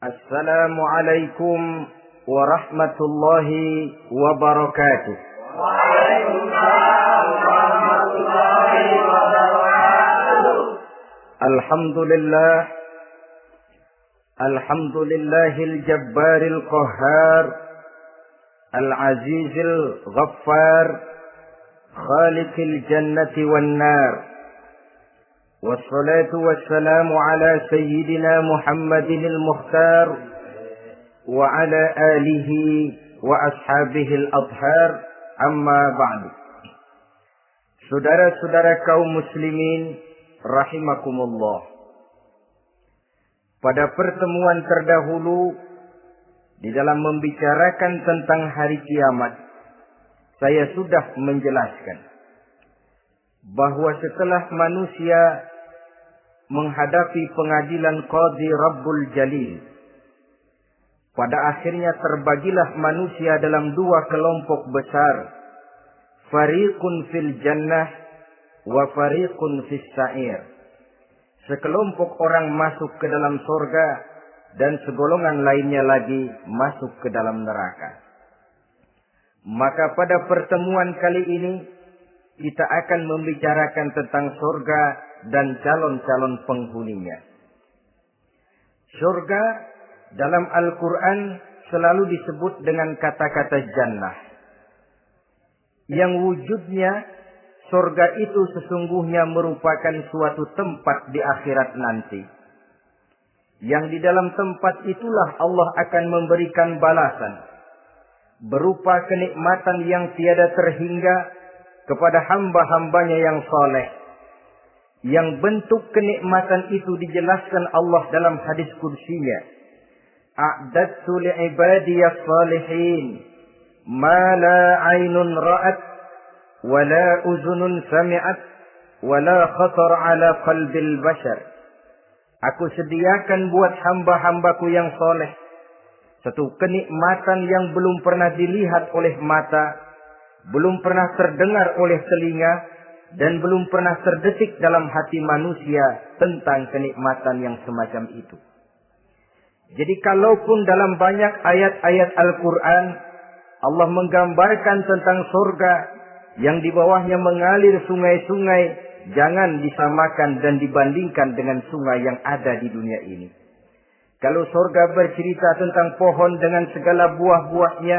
Assalamualaikum warahmatullahi wabarakatuh. Waalaikumsalam warahmatullahi wabarakatuh. Alhamdulillahil jabbaril qahhar, al-azizil ghaffar, khaliqil jannati wan nar. Wassalatu wassalamu ala sayyidina Muhammadinil Mukhtar wa ala alihi wa ashabihil adhar, amma ba'du. Saudara-saudara kaum muslimin rahimakumullah. Pada pertemuan terdahulu di dalam membicarakan tentang hari kiamat, saya sudah menjelaskan bahwa setelah manusia menghadapi pengadilan Qadhi Rabbul Jalil, pada akhirnya terbagilah manusia dalam dua kelompok besar. Fariqun fil jannah wa fariqun fis sa'ir. Sekelompok orang masuk ke dalam surga dan segolongan lainnya lagi masuk ke dalam neraka. Maka pada pertemuan kali ini kita akan membicarakan tentang surga dan calon-calon penghuninya. Surga dalam Al-Quran selalu disebut dengan kata-kata jannah. Yang wujudnya surga itu sesungguhnya merupakan suatu tempat di akhirat nanti. Yang di dalam tempat itulah Allah akan memberikan balasan berupa kenikmatan yang tiada terhingga kepada hamba-hambanya yang saleh. Yang bentuk kenikmatan itu dijelaskan Allah dalam hadis kursinya. A'dadtu li'ibadiyas salihin ma la aynun ra'at wa la uzunun sami'at wa la khatar ala qalbil bashar. Aku sediakan buat hamba-hambaku yang soleh satu kenikmatan yang belum pernah dilihat oleh mata, belum pernah terdengar oleh telinga, dan belum pernah terdetik dalam hati manusia tentang kenikmatan yang semacam itu. Jadi kalaupun dalam banyak ayat-ayat Al-Quran Allah menggambarkan tentang surga yang di bawahnya mengalir sungai-sungai, jangan disamakan dan dibandingkan dengan sungai yang ada di dunia ini. Kalau surga bercerita tentang pohon dengan segala buah-buahnya,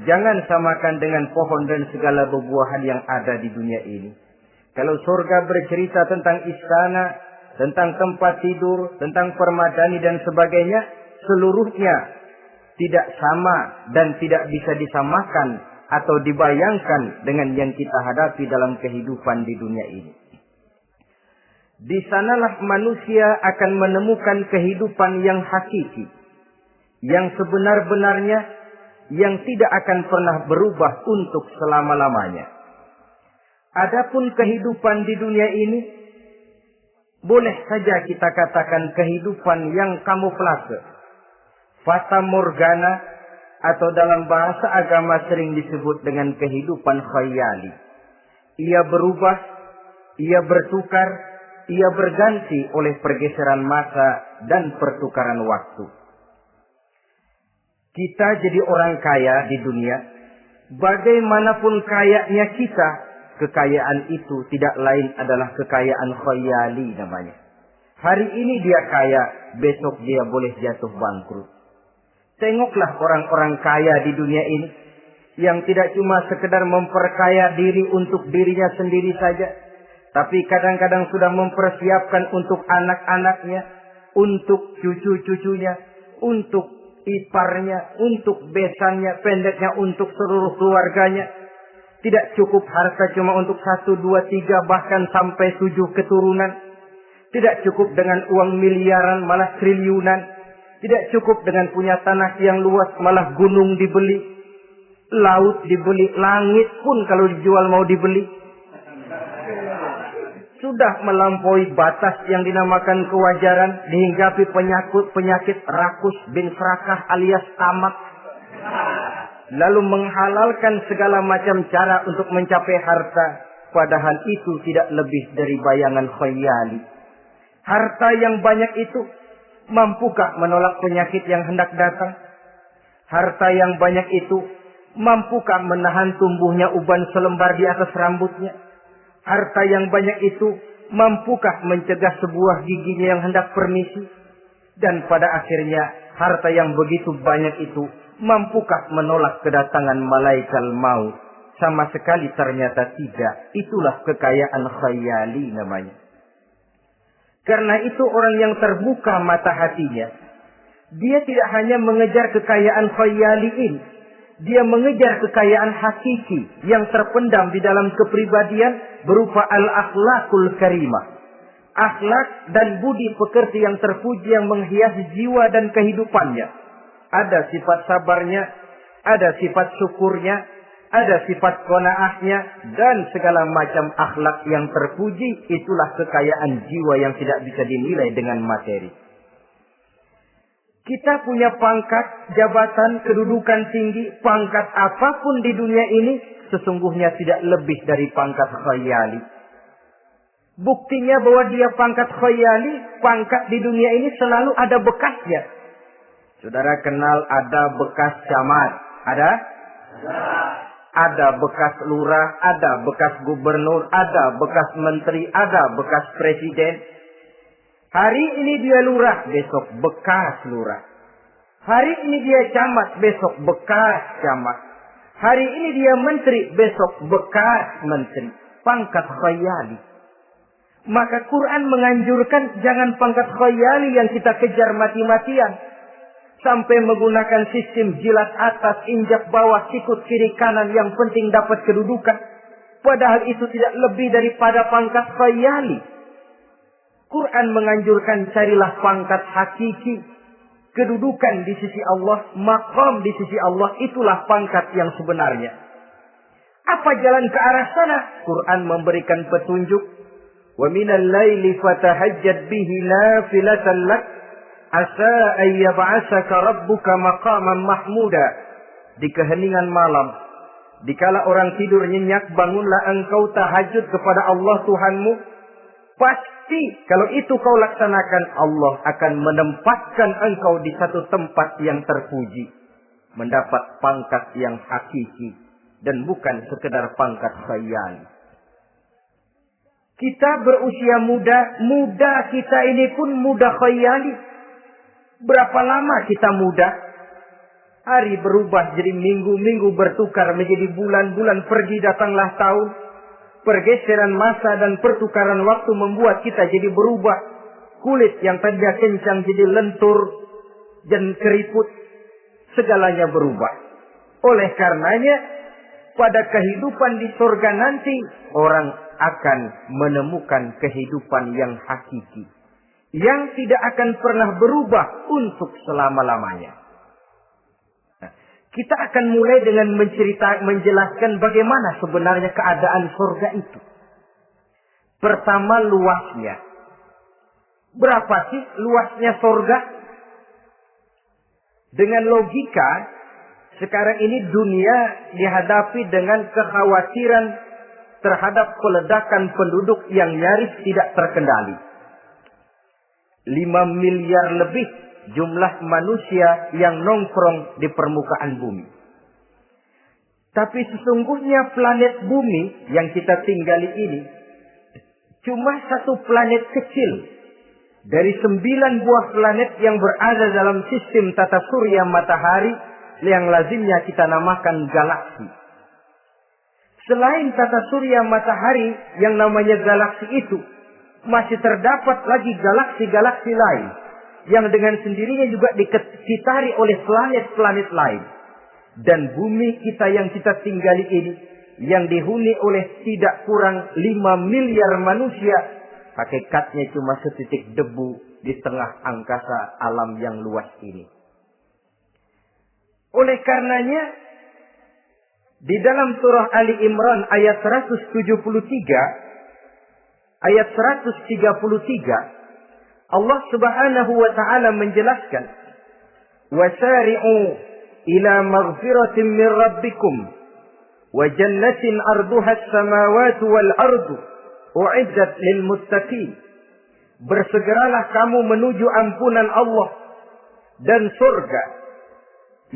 jangan samakan dengan pohon dan segala buah-buahan yang ada di dunia ini. Kalau surga bercerita tentang istana, tentang tempat tidur, tentang permadani dan sebagainya, seluruhnya tidak sama dan tidak bisa disamakan atau dibayangkan dengan yang kita hadapi dalam kehidupan di dunia ini. Di sanalah manusia akan menemukan kehidupan yang hakiki, yang sebenar-benarnya, yang tidak akan pernah berubah untuk selama-lamanya. Adapun kehidupan di dunia ini, boleh saja kita katakan kehidupan yang kamuflase, fata morgana, atau dalam bahasa agama sering disebut dengan kehidupan khayali. Ia berubah, ia bertukar, ia berganti oleh pergeseran masa dan pertukaran waktu. Kita jadi orang kaya di dunia, bagaimanapun kayanya kita, kekayaan itu tidak lain adalah kekayaan khayali namanya. Hari ini dia kaya, besok dia boleh jatuh bangkrut. Tengoklah orang-orang kaya di dunia ini yang tidak cuma sekedar memperkaya diri untuk dirinya sendiri saja, tapi kadang-kadang sudah mempersiapkan untuk anak-anaknya, untuk cucu-cucunya, untuk iparnya, untuk besannya, pendeknya untuk seluruh keluarganya. Tidak cukup harta cuma untuk 1, 2, 3, bahkan sampai 7 keturunan. Tidak cukup dengan uang miliaran, malah triliunan. Tidak cukup dengan punya tanah yang luas, malah gunung dibeli. Laut dibeli, langit pun kalau dijual mau dibeli. Sudah melampaui batas yang dinamakan kewajaran, dihinggapi penyakit rakus bin serakah alias tamak. Lalu menghalalkan segala macam cara untuk mencapai harta, padahal itu tidak lebih dari bayangan khayali. Harta yang banyak itu mampukah menolak penyakit yang hendak datang? Harta yang banyak itu, mampukah menahan tumbuhnya uban selembar di atas rambutnya? Harta yang banyak itu, mampukah mencegah sebuah giginya yang hendak permisi? Dan pada akhirnya, harta yang begitu banyak itu, mampukah menolak kedatangan malaikat maut? Sama sekali ternyata tidak. Itulah kekayaan khayali namanya. Karena itu orang yang terbuka mata hatinya, dia tidak hanya mengejar kekayaan khayali ini. Dia mengejar kekayaan hakiki yang terpendam di dalam kepribadian berupa al-akhlakul karimah. Akhlak dan budi pekerti yang terpuji yang menghiasi jiwa dan kehidupannya. Ada sifat sabarnya, ada sifat syukurnya, ada sifat qanaahnya, dan segala macam akhlak yang terpuji. Itulah kekayaan jiwa yang tidak bisa dinilai dengan materi. Kita punya pangkat, jabatan, kedudukan tinggi, pangkat apapun di dunia ini sesungguhnya tidak lebih dari pangkat khayali. Buktinya bahwa dia pangkat khayali, pangkat di dunia ini selalu ada bekasnya. Saudara kenal ada bekas camat? Ada? Ada bekas lurah, ada bekas gubernur, ada bekas menteri, ada bekas presiden. Hari ini dia lurah, besok bekas lurah. Hari ini dia camat, besok bekas camat. Hari ini dia menteri, besok bekas menteri. Pangkat khayali. Maka Quran menganjurkan jangan pangkat khayali yang kita kejar mati-matian. Sampai menggunakan sistem jilat atas, injak bawah, sikut kiri kanan, yang penting dapat kedudukan. Padahal itu tidak lebih daripada pangkat khayali. Quran menganjurkan carilah pangkat hakiki. Kedudukan di sisi Allah, maqam di sisi Allah, itulah pangkat yang sebenarnya. Apa jalan ke arah sana? Quran memberikan petunjuk. Wa minal laili fatahajjad bihi nafilatan lak. Asa ayyab'asaka rabbuka maqaman mahmuda. Di keheningan malam, dikala orang tidur nyenyak, bangunlah engkau tahajud kepada Allah Tuhanmu. Pasti kalau itu kau laksanakan, Allah akan menempatkan engkau di satu tempat yang terpuji, mendapat pangkat yang hakiki dan bukan sekedar pangkat khayal. Kita berusia muda kita ini pun muda khayali. Berapa lama kita muda? Hari berubah jadi minggu, minggu bertukar menjadi bulan, bulan pergi datanglah tahun. Pergeseran masa dan pertukaran waktu membuat kita jadi berubah. Kulit yang tadinya kencang jadi lentur dan keriput. Segalanya berubah. Oleh karenanya, pada kehidupan di surga nanti, orang akan menemukan kehidupan yang hakiki. Yang tidak akan pernah berubah untuk selama-lamanya. Nah, kita akan mulai dengan menjelaskan bagaimana sebenarnya keadaan surga itu. Pertama, luasnya. Berapa sih luasnya surga? Dengan logika, sekarang ini dunia dihadapi dengan kekhawatiran terhadap peledakan penduduk yang nyaris tidak terkendali. 5 miliar lebih jumlah manusia yang nongkrong di permukaan bumi. Tapi sesungguhnya planet bumi yang kita tinggali ini cuma satu planet kecil dari 9 buah planet yang berada dalam sistem tata surya matahari yang lazimnya kita namakan galaksi. Selain tata surya matahari yang namanya galaksi itu, masih terdapat lagi galaksi-galaksi lain yang dengan sendirinya juga dikitari oleh planet-planet lain. Dan bumi kita yang kita tinggali ini, yang dihuni oleh tidak kurang 5 miliar manusia, hakikatnya cuma setitik debu di tengah angkasa alam yang luas ini. Oleh karenanya, di dalam surah Ali Imran ayat 173, ayat 133, Allah Subhanahu wa taala menjelaskan, "Wasari'u ila maghfiratin min rabbikum wa jannatin 'arduha as-samawati wal ardu u'iddat lil muttaqin." bersegeralah kamu menuju ampunan Allah dan surga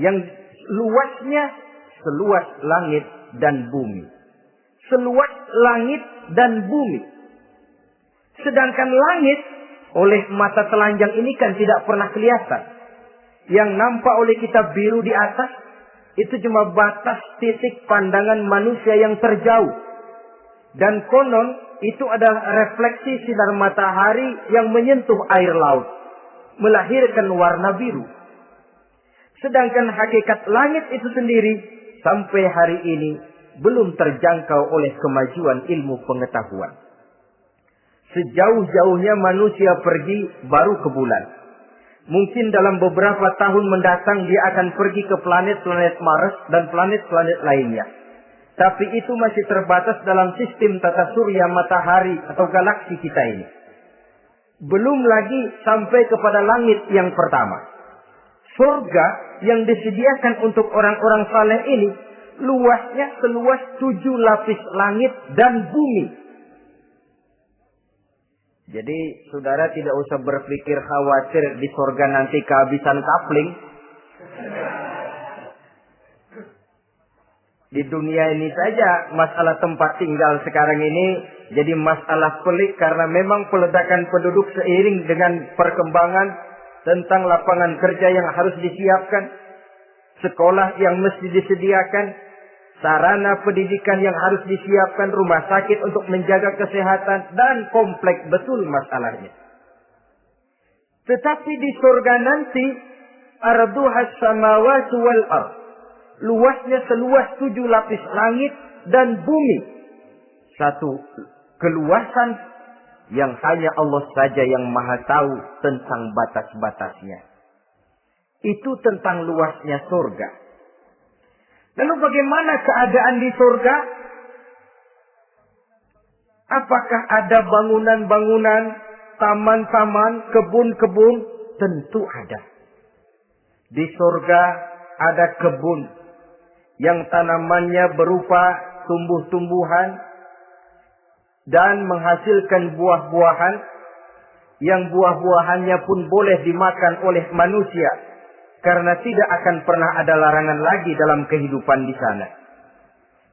yang luasnya seluas langit dan bumi. Seluas langit dan bumi. Sedangkan langit oleh mata telanjang ini kan tidak pernah kelihatan. Yang nampak oleh kita biru di atas itu cuma batas titik pandangan manusia yang terjauh. Dan konon itu adalah refleksi sinar matahari yang menyentuh air laut, melahirkan warna biru. Sedangkan hakikat langit itu sendiri sampai hari ini belum terjangkau oleh kemajuan ilmu pengetahuan. Sejauh-jauhnya manusia pergi baru ke bulan. Mungkin dalam beberapa tahun mendatang dia akan pergi ke planet-planet Mars dan planet-planet lainnya. Tapi itu masih terbatas dalam sistem tata surya matahari atau galaksi kita ini. Belum lagi sampai kepada langit yang pertama. Surga yang disediakan untuk orang-orang saleh ini luasnya seluas 7 lapis langit dan bumi. Jadi saudara tidak usah berpikir khawatir di surga nanti kehabisan kapling. Di dunia ini saja masalah tempat tinggal sekarang ini jadi masalah pelik karena memang peledakan penduduk seiring dengan perkembangan tentang lapangan kerja yang harus disiapkan, sekolah yang mesti disediakan, sarana pendidikan yang harus disiapkan, rumah sakit untuk menjaga kesehatan, dan kompleks betul masalahnya. Tetapi di surga nanti, arduhas samawati wal ardh, luasnya seluas 7 lapis langit dan bumi. Satu keluasan yang hanya Allah saja yang maha tahu tentang batas-batasnya. Itu tentang luasnya surga. Lalu bagaimana keadaan di surga? Apakah ada bangunan-bangunan, taman-taman, kebun-kebun? Tentu ada. Di surga ada kebun yang tanamannya berupa tumbuh-tumbuhan dan menghasilkan buah-buahan yang buah-buahannya pun boleh dimakan oleh manusia karena tidak akan pernah ada larangan lagi dalam kehidupan di sana.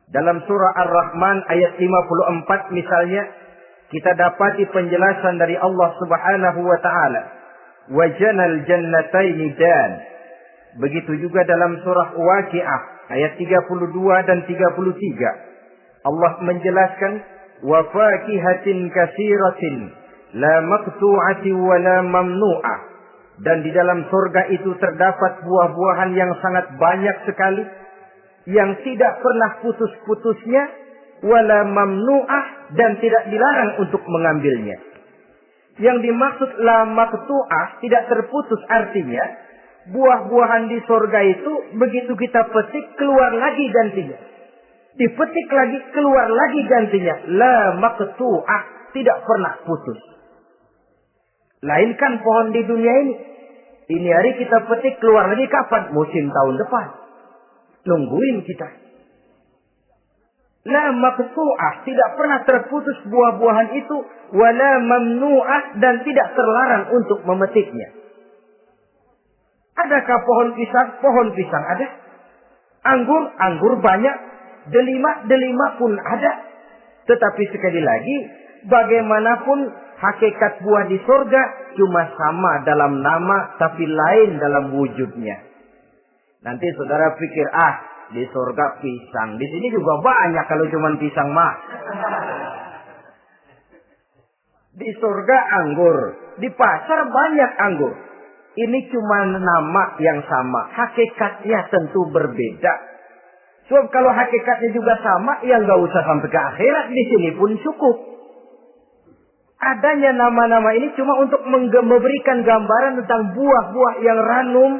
Dalam surah Ar-Rahman ayat 54 misalnya kita dapati penjelasan dari Allah Subhanahu wa taala, "Wa janal jannataini dan." Begitu juga dalam surah Waqiah ayat 32 dan 33. Allah menjelaskan, "Wa fakihatin katsiratin la maqtu'ati wa la mamnu'ah." Dan di dalam surga itu terdapat buah-buahan yang sangat banyak sekali, yang tidak pernah putus-putusnya, wala mamnu'ah, dan tidak dilarang untuk mengambilnya. Yang dimaksud la maqtu'ah, tidak terputus, artinya buah-buahan di surga itu begitu kita petik keluar lagi gantinya. Dipetik lagi keluar lagi gantinya. La maqtu'ah, tidak pernah putus. Lainkan pohon di dunia ini. Ini hari kita petik keluar lagi kapan? Musim tahun depan. Nungguin kita. La maqtu'ah, tidak pernah terputus buah-buahan itu. Wala mamnu'ah, dan tidak terlarang untuk memetiknya. Adakah pohon pisang? Pohon pisang ada. Anggur banyak. Delima pun ada. Tetapi sekali lagi, bagaimanapun hakikat buah di surga cuma sama dalam nama tapi lain dalam wujudnya. Nanti saudara pikir, di surga pisang. Di sini juga banyak kalau cuma pisang mah. Di surga anggur. Di pasar banyak anggur. Ini cuma nama yang sama. Hakikatnya tentu berbeda. Sebab kalau hakikatnya juga sama, ya nggak usah sampai ke akhirat. Di sini pun cukup. Adanya nama-nama ini cuma untuk memberikan gambaran tentang buah-buah yang ranum,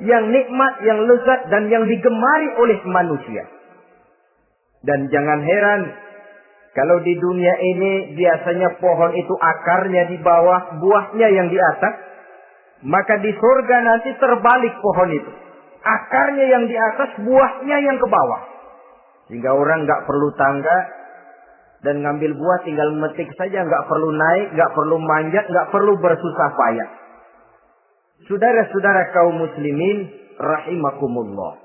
yang nikmat, yang lezat, dan yang digemari oleh manusia. Dan jangan heran, kalau di dunia ini biasanya pohon itu akarnya di bawah, buahnya yang di atas. Maka di surga nanti terbalik pohon itu. Akarnya yang di atas, buahnya yang ke bawah. Sehingga orang nggak perlu tangga Dan ngambil buah tinggal metik saja, nggak perlu naik, nggak perlu manjat, nggak perlu bersusah payah. Saudara-saudara kaum muslimin rahimakumullah.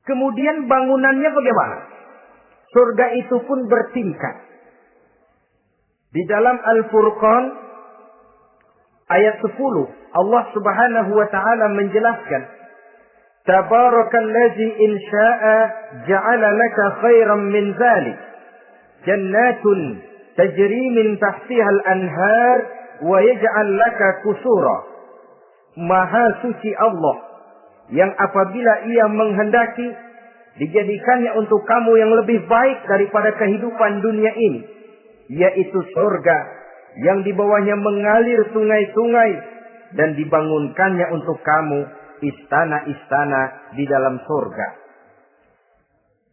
Kemudian bangunannya bagaimana? Surga itu pun bertingkat. Di dalam Al-Furqan ayat 10 Allah Subhanahu wa taala menjelaskan, Tabarakalladzi in syaa'a ja'ala laka khairan min dzalik jannatun tajri min tahtiha al-anhar wa yaj'al laka qusura. Maha suci Allah yang apabila ia menghendaki dijadikannya untuk kamu yang lebih baik daripada kehidupan dunia ini, yaitu surga yang di bawahnya mengalir sungai-sungai dan dibangunkannya untuk kamu istana-istana di dalam surga.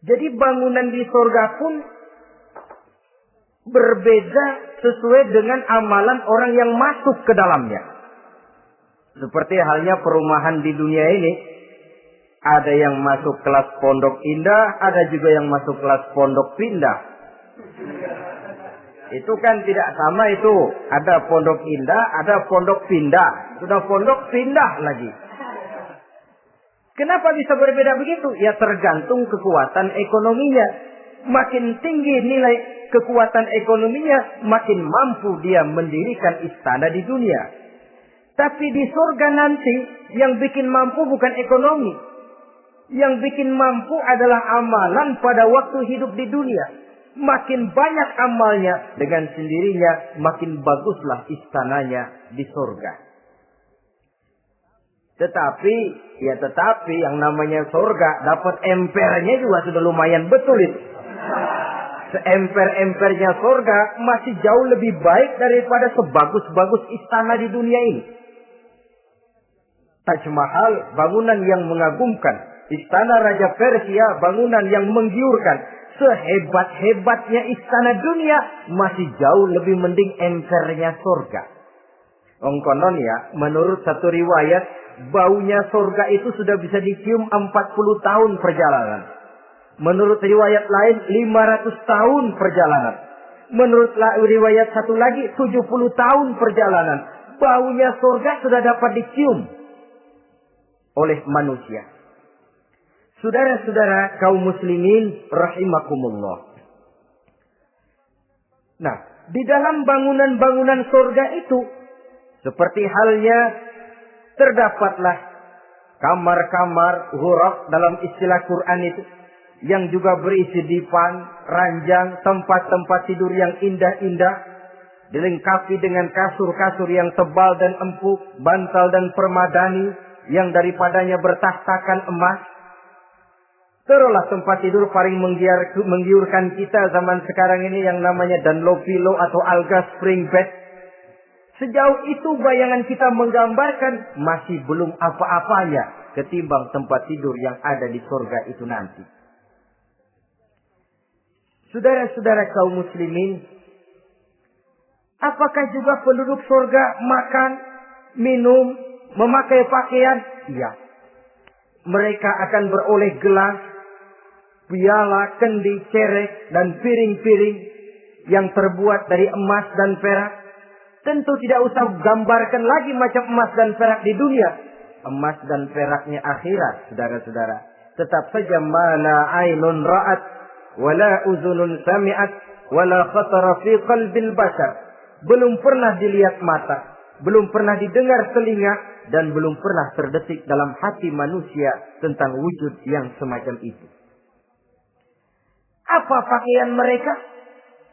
Jadi bangunan di surga pun berbeda sesuai dengan amalan orang yang masuk ke dalamnya. Seperti halnya perumahan di dunia ini, ada yang masuk kelas pondok indah, ada juga yang masuk kelas pondok pindah. Itu kan tidak sama itu. Ada pondok indah, ada pondok pindah. Sudah pondok pindah lagi. Kenapa bisa berbeda begitu? Ya tergantung kekuatan ekonominya. Makin tinggi nilai kekuatan ekonominya, makin mampu dia mendirikan istana di dunia. Tapi di surga nanti, yang bikin mampu bukan ekonomi. Yang bikin mampu adalah amalan pada waktu hidup di dunia. Makin banyak amalnya, dengan sendirinya makin baguslah istananya di surga. Tetapi yang namanya surga dapat empernya juga sudah lumayan betul itu. Seemper-empernya surga masih jauh lebih baik daripada sebagus-bagus istana di dunia ini. Taj Mahal, bangunan yang mengagumkan. Istana Raja Persia, bangunan yang menggiurkan. Sehebat-hebatnya istana dunia, masih jauh lebih mending empernya surga. Konon ya, menurut satu riwayat, baunya surga itu sudah bisa dicium 40 tahun perjalanan. Menurut riwayat lain 500 tahun perjalanan. Menurut riwayat satu lagi 70 tahun perjalanan. Baunya surga sudah dapat dicium oleh manusia. Saudara-saudara kaum muslimin rahimakumullah. Nah, di dalam bangunan-bangunan surga itu, seperti halnya terdapatlah kamar-kamar ghuraf dalam istilah Quran itu, yang juga berisi dipan, ranjang, tempat-tempat tidur yang indah-indah, dilengkapi dengan kasur-kasur yang tebal dan empuk, bantal dan permadani yang daripadanya bertahtakan emas. Terulah tempat tidur paling menggiurkan kita zaman sekarang ini yang namanya Dunlopillow atau Alga Spring Bed. Sejauh itu bayangan kita menggambarkan masih belum apa-apanya ketimbang tempat tidur yang ada di surga itu nanti. Saudara-saudara kaum muslimin, apakah juga penduduk surga makan, minum, memakai pakaian? Iya. Mereka akan beroleh gelas, piala, kendi, cerek, dan piring-piring yang terbuat dari emas dan perak. Tentu tidak usah gambarkan lagi macam emas dan perak di dunia. Emas dan peraknya akhirat, saudara-saudara. Tetap saja mana ainun ra'at, wala uzunun sami'at, wala khatara fi qalbil bashar. Belum pernah dilihat mata, belum pernah didengar telinga, dan belum pernah terdetik dalam hati manusia tentang wujud yang semacam itu. Apa pakaian mereka?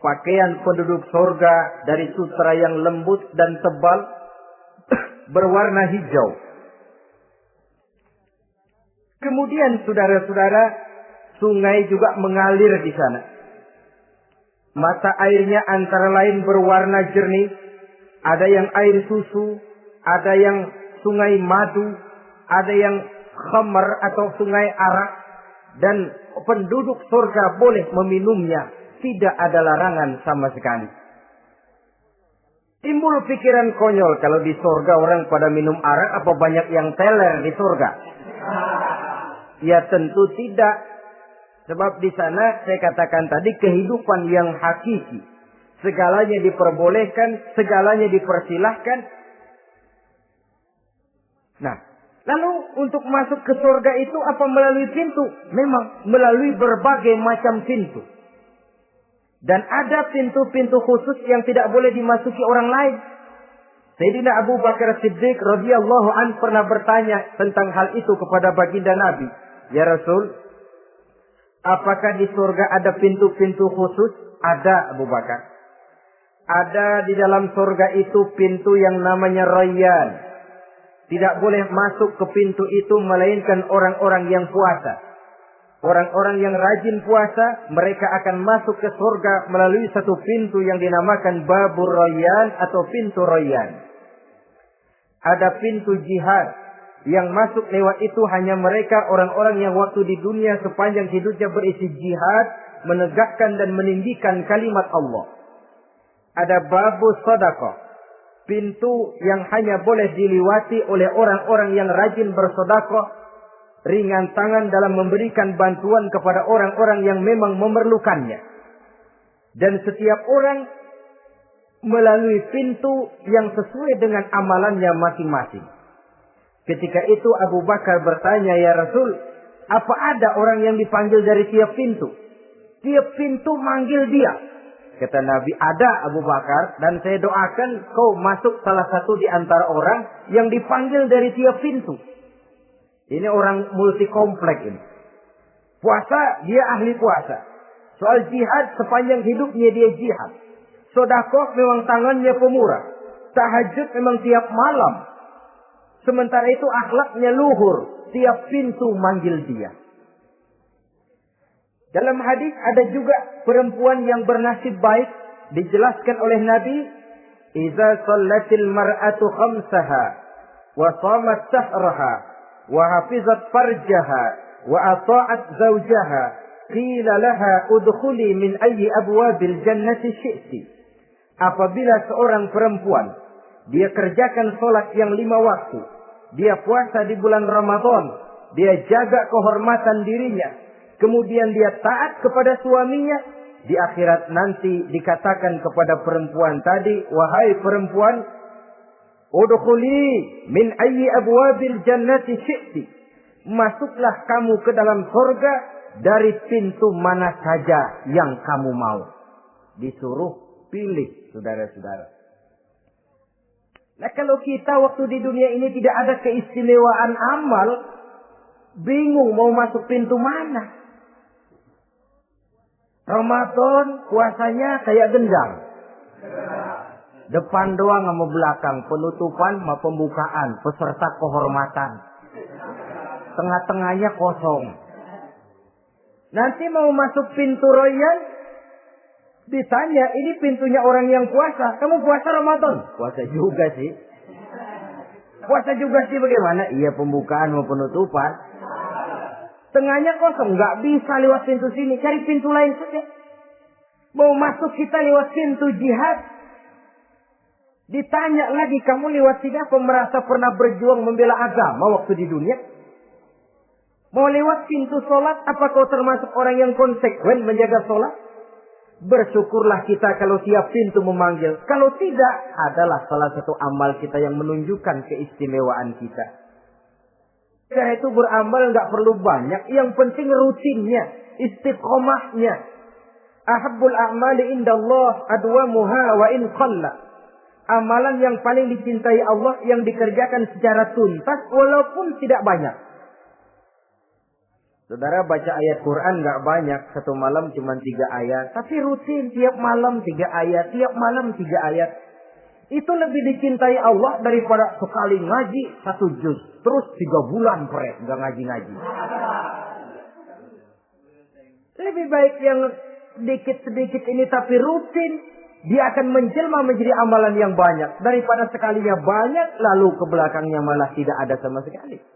Pakaian penduduk surga dari sutra yang lembut dan tebal berwarna hijau. Kemudian saudara-saudara, sungai juga mengalir di sana. Mata airnya antara lain berwarna jernih. Ada yang air susu, ada yang sungai madu, ada yang khamar atau sungai arak. Dan penduduk surga boleh meminumnya. Tidak ada larangan sama sekali. Timbul pikiran konyol, kalau di surga orang pada minum arak, apa banyak yang teler di surga? Ya tentu tidak. Sebab di sana saya katakan tadi kehidupan yang hakiki. Segalanya diperbolehkan, segalanya dipersilahkan. Nah, lalu untuk masuk ke surga itu apa melalui pintu? Memang melalui berbagai macam pintu. Dan ada pintu-pintu khusus yang tidak boleh dimasuki orang lain. Sayyidina Abu Bakar Siddiq radhiyallahu an pernah bertanya tentang hal itu kepada baginda Nabi. Ya Rasul, apakah di surga ada pintu-pintu khusus? Ada, Abu Bakar. Ada di dalam surga itu pintu yang namanya Rayyan. Tidak boleh masuk ke pintu itu melainkan orang-orang yang puasa. Orang-orang yang rajin puasa, mereka akan masuk ke surga melalui satu pintu yang dinamakan Babur Rayyan atau pintu Rayyan. Ada pintu jihad yang masuk lewat itu hanya mereka orang-orang yang waktu di dunia sepanjang hidupnya berisi jihad, menegakkan dan meninggikan kalimat Allah. Ada Babus Sadaqah, pintu yang hanya boleh dilewati oleh orang-orang yang rajin bersedekah, ringan tangan dalam memberikan bantuan kepada orang-orang yang memang memerlukannya. Dan setiap orang melalui pintu yang sesuai dengan amalannya masing-masing. Ketika itu Abu Bakar bertanya, ya Rasul, apa ada orang yang dipanggil dari tiap pintu? Tiap pintu manggil dia. Kata Nabi, ada Abu Bakar, dan saya doakan kau masuk salah satu di antara orang yang dipanggil dari tiap pintu. Ini orang multi komplek ini. Puasa, dia ahli puasa. Soal jihad, sepanjang hidupnya dia jihad. Sedekah memang tangannya pemurah. Tahajud memang tiap malam. Sementara itu akhlaknya luhur. Tiap pintu manggil dia. Dalam hadis ada juga perempuan yang bernasib baik. Dijelaskan oleh Nabi. Iza sallatil mar'atu khamsaha. Wa samat sahraha. Wa hafizat farjaha. Wa ata'at zawjaha. Qila laha udkhuli min ayyi abwabil jannati syi'ti. Apabila seorang perempuan, dia kerjakan sholat yang 5 waktu, dia puasa di bulan Ramadan, dia jaga kehormatan dirinya, kemudian dia taat kepada suaminya, di akhirat nanti dikatakan kepada perempuan tadi, wahai perempuan, udkhuli min ayyi abwabil jannati syi'ti. Masuklah kamu ke dalam surga dari pintu mana saja yang kamu mau. Disuruh pilih, saudara-saudara. Nah, kalau kita waktu di dunia ini tidak ada keistimewaan amal, bingung mau masuk pintu mana. Ramadan puasanya kayak gendang. Depan doang sama belakang, penutupan sama pembukaan, peserta kehormatan. Tengah-tengahnya kosong. Nanti mau masuk pintu Rayyan, ditanya, ini pintunya orang yang puasa. Kamu puasa Ramadan? Puasa juga sih. Puasa juga sih bagaimana? Iya, pembukaan mau penutupan. Tengahnya kosong. Nggak bisa lewat pintu sini. Cari pintu lain saja. Mau masuk kita lewat pintu jihad. Ditanya lagi, kamu lewat sini apa merasa pernah berjuang membela agama waktu di dunia? Mau lewat pintu sholat, apa kau termasuk orang yang konsekuen menjaga sholat? Bersyukurlah kita kalau tiap pintu memanggil. Kalau tidak, adalah salah satu amal kita yang menunjukkan keistimewaan kita. Karena itu beramal nggak perlu banyak. Yang penting rutinnya, istiqomahnya. Ahabbul a'mali indallah adwamuha wa in qalla. Amalan yang paling dicintai Allah yang dikerjakan secara tuntas walaupun tidak banyak. Saudara baca ayat Quran nggak banyak, satu malam cuma 3 ayat, tapi rutin tiap malam 3 ayat, tiap malam 3 ayat. Itu lebih dicintai Allah daripada sekali ngaji 1 juz, terus 3 bulan keren nggak ngaji-ngaji. Lebih baik yang sedikit-sedikit ini tapi rutin, dia akan menjelma menjadi amalan yang banyak daripada sekalinya banyak lalu ke belakangnya malah tidak ada sama sekali.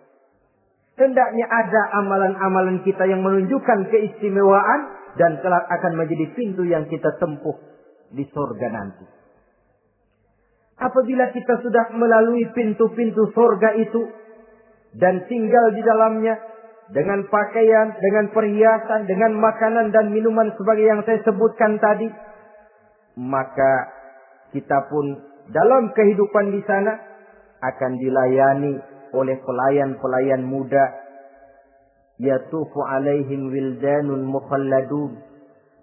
Hendaknya ada amalan-amalan kita yang menunjukkan keistimewaan dan kelak akan menjadi pintu yang kita tempuh di surga nanti. Apabila kita sudah melalui pintu-pintu surga itu dan tinggal di dalamnya, dengan pakaian, dengan perhiasan, dengan makanan dan minuman sebagai yang saya sebutkan tadi, maka kita pun dalam kehidupan di sana akan dilayani oleh pelayan-pelayan muda. Yatufu alaihim wildanun mukhalladun.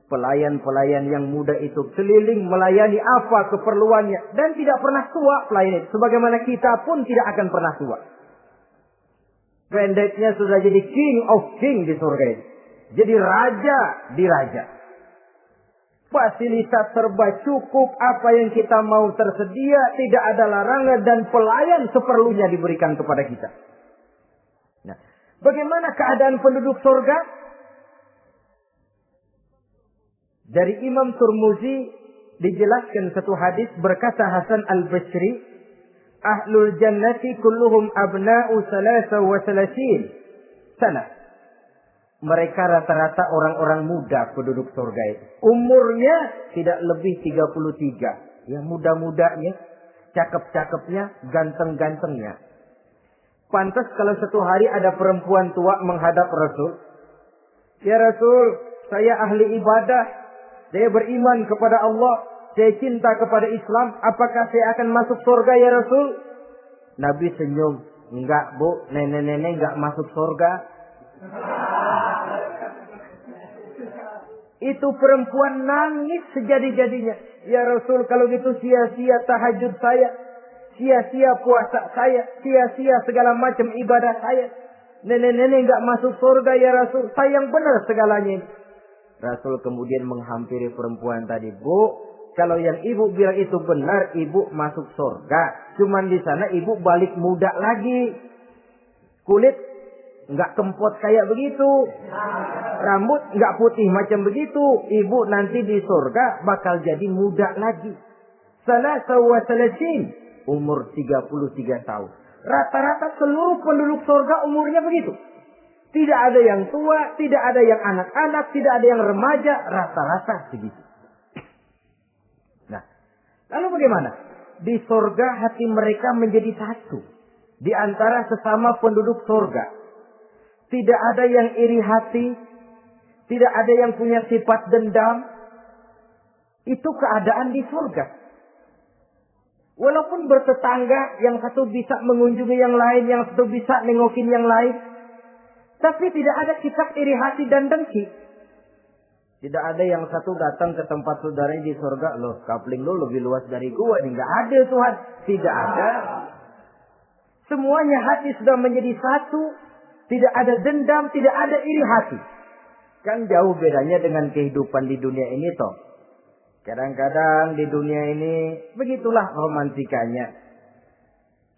Pelayan-pelayan yang muda itu keliling melayani apa keperluannya dan tidak pernah tua pelayan itu, sebagaimana kita pun tidak akan pernah tua. Pendeknya sudah jadi king of king di surga ini. Jadi raja di raja. Fasilitas serba cukup, apa yang kita mau tersedia, tidak ada larangan dan pelayan seperlunya diberikan kepada kita. Nah, bagaimana keadaan penduduk surga? Dari Imam Turmuzi dijelaskan satu hadis, berkata Hasan al-Basri, ahlul jannati kulluhum abna'u salasa wa salasin sana. Mereka rata-rata orang-orang muda penduduk surga itu. Umurnya tidak lebih 33. Yang muda-mudanya, cakep-cakepnya, ganteng-gantengnya. Pantas kalau satu hari ada perempuan tua menghadap Rasul. Ya Rasul, saya ahli ibadah. Saya beriman kepada Allah. Saya cinta kepada Islam. Apakah saya akan masuk surga ya Rasul? Nabi senyum. Enggak bu, nenek-nenek enggak masuk surga. Itu perempuan nangis sejadi-jadinya. Ya Rasul, kalau gitu sia-sia tahajud saya. Sia-sia puasa saya. Sia-sia segala macam ibadah saya. Nenek-nenek enggak masuk surga ya Rasul. Sayang benar segalanya ini. Rasul kemudian menghampiri perempuan tadi. Bu, kalau yang ibu bilang itu benar, ibu masuk surga. Cuman di sana ibu balik muda lagi. Kulit nggak kempot kayak begitu. Rambut nggak putih macam begitu. Ibu nanti di surga bakal jadi muda lagi. Salasa wa salasin. Umur 33 tahun. Rata-rata seluruh penduduk surga umurnya begitu. Tidak ada yang tua, tidak ada yang anak-anak, tidak ada yang remaja, rata-rata segitu. Nah, lalu bagaimana? Di surga hati mereka menjadi satu. Di antara sesama penduduk surga. Tidak ada yang iri hati, tidak ada yang punya sifat dendam. Itu keadaan di surga. Walaupun bertetangga, yang satu bisa mengunjungi yang lain, yang satu bisa nengokin yang lain. Tapi tidak ada sifat iri hati dan dengki. Tidak ada yang satu datang ke tempat saudaranya di surga. Loh, kapling lu lebih luas dari gua. Ini nggak ada Tuhan. Tidak ada. Semuanya hati sudah menjadi satu. Tidak ada dendam, tidak ada iri hati. Kan jauh bedanya dengan kehidupan di dunia ini toh. Kadang-kadang di dunia ini begitulah romantikanya.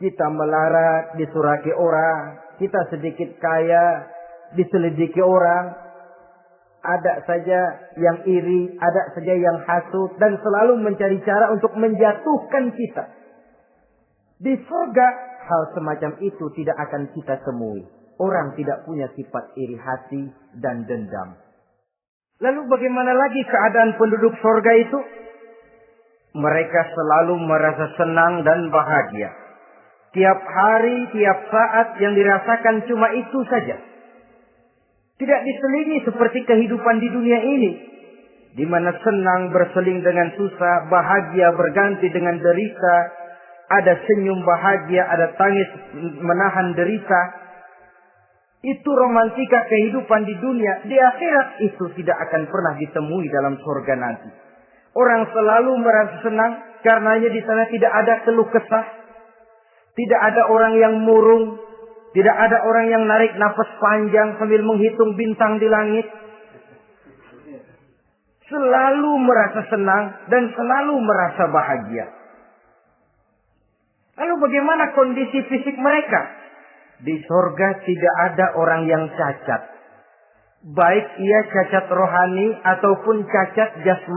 Kita melarat, disuraki orang. Kita sedikit kaya, diselidiki orang. Ada saja yang iri, ada saja yang hasut. Dan selalu mencari cara untuk menjatuhkan kita. Di surga, hal semacam itu tidak akan kita temui. Orang tidak punya sifat iri hati dan dendam. Lalu bagaimana lagi keadaan penduduk surga itu? Mereka selalu merasa senang dan bahagia. Tiap hari, tiap saat yang dirasakan cuma itu saja. Tidak diselingi seperti kehidupan di dunia ini. Di mana senang berseling dengan susah, bahagia berganti dengan derita. Ada senyum bahagia, ada tangis menahan derita. Itu romantika kehidupan di dunia. Di akhirat itu tidak akan pernah ditemui dalam surga nanti. Orang selalu merasa senang karenanya di sana tidak ada keluh kesah. Tidak ada orang yang murung. Tidak ada orang yang narik nafas panjang sambil menghitung bintang di langit. Selalu merasa senang dan selalu merasa bahagia. Lalu bagaimana kondisi fisik mereka? Di surga tidak ada orang yang cacat. Baik ia cacat rohani ataupun cacat jasmani.